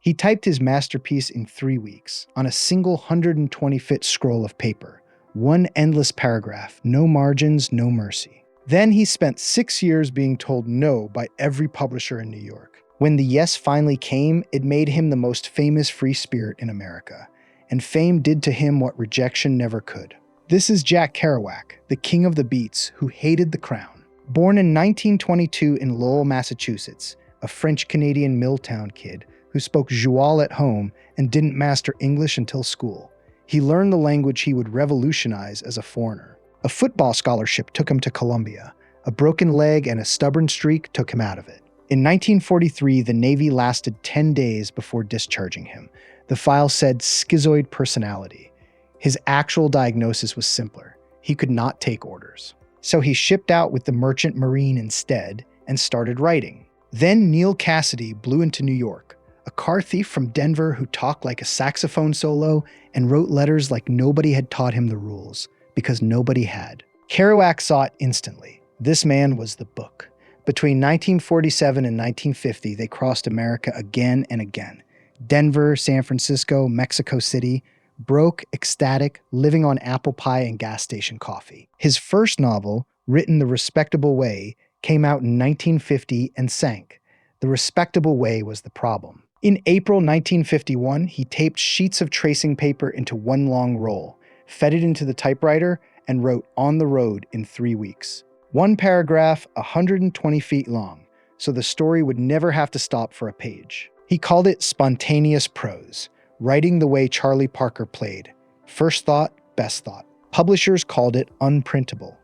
He typed his masterpiece in 3 weeks on a single 120-foot scroll of paper. One endless paragraph, no margins, no mercy. Then he spent 6 years being told no by every publisher in New York. When the yes finally came, it made him the most famous free spirit in America. And fame did to him what rejection never could. This is Jack Kerouac, the king of the beats, who hated the crown. Born in 1922 in Lowell, Massachusetts, a French-Canadian Milltown kid who spoke joual at home and didn't master English until school. He learned the language he would revolutionize as a foreigner. A football scholarship took him to Columbia. A broken leg and a stubborn streak took him out of it. In 1943, the Navy lasted 10 days before discharging him. The file said schizoid personality. His actual diagnosis was simpler. He could not take orders. So he shipped out with the Merchant Marine instead and started writing. Then Neal Cassady blew into New York, a car thief from Denver who talked like a saxophone solo and wrote letters like nobody had taught him the rules, because nobody had. Kerouac saw it instantly. This man was the book. Between 1947 and 1950, they crossed America again and again. Denver, San Francisco, Mexico City, broke, ecstatic, living on apple pie and gas station coffee. His first novel, written the respectable way, came out in 1950 and sank. The respectable way was the problem. In April 1951, he taped sheets of tracing paper into one long roll, fed it into the typewriter, and wrote On the Road in 3 weeks. One paragraph, 120 feet long, so the story would never have to stop for a page. He called it spontaneous prose, writing the way Charlie Parker played. First thought, best thought. Publishers called it unprintable.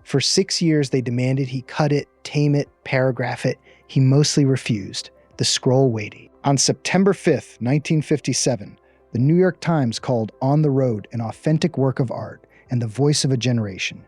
For 6 years, they demanded he cut it, tame it, paragraph it. He mostly refused. The scroll waited. On September 5th, 1957, the New York Times called On the Road an authentic work of art and the voice of a generation.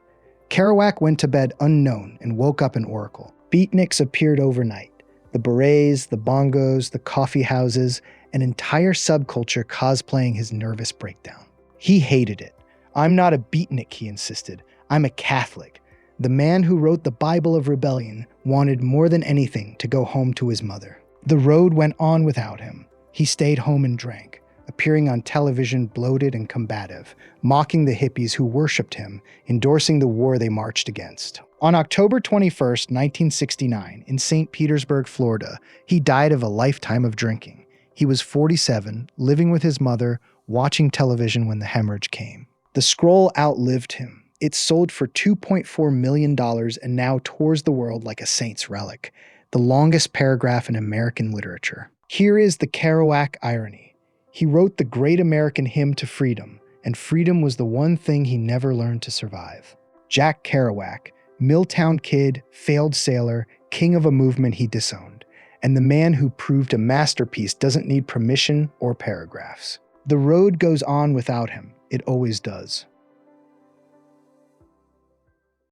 Kerouac went to bed unknown and woke up an oracle. Beatniks appeared overnight. The berets, the bongos, the coffee houses, an entire subculture cosplaying his nervous breakdown. He hated it. I'm not a beatnik, he insisted. I'm a Catholic. The man who wrote the Bible of Rebellion wanted more than anything to go home to his mother. The road went on without him. He stayed home and drank, appearing on television bloated and combative, mocking the hippies who worshipped him, endorsing the war they marched against. On October 21st, 1969, in St. Petersburg, Florida, he died of a lifetime of drinking. He was 47, living with his mother, watching television when the hemorrhage came. The scroll outlived him. It sold for $2.4 million and now tours the world like a saint's relic, the longest paragraph in American literature. Here is the Kerouac irony. He wrote the great American hymn to freedom, and freedom was the one thing he never learned to survive. Jack Kerouac, Milltown kid, failed sailor, king of a movement he disowned, and the man who proved a masterpiece doesn't need permission or paragraphs. The road goes on without him. It always does.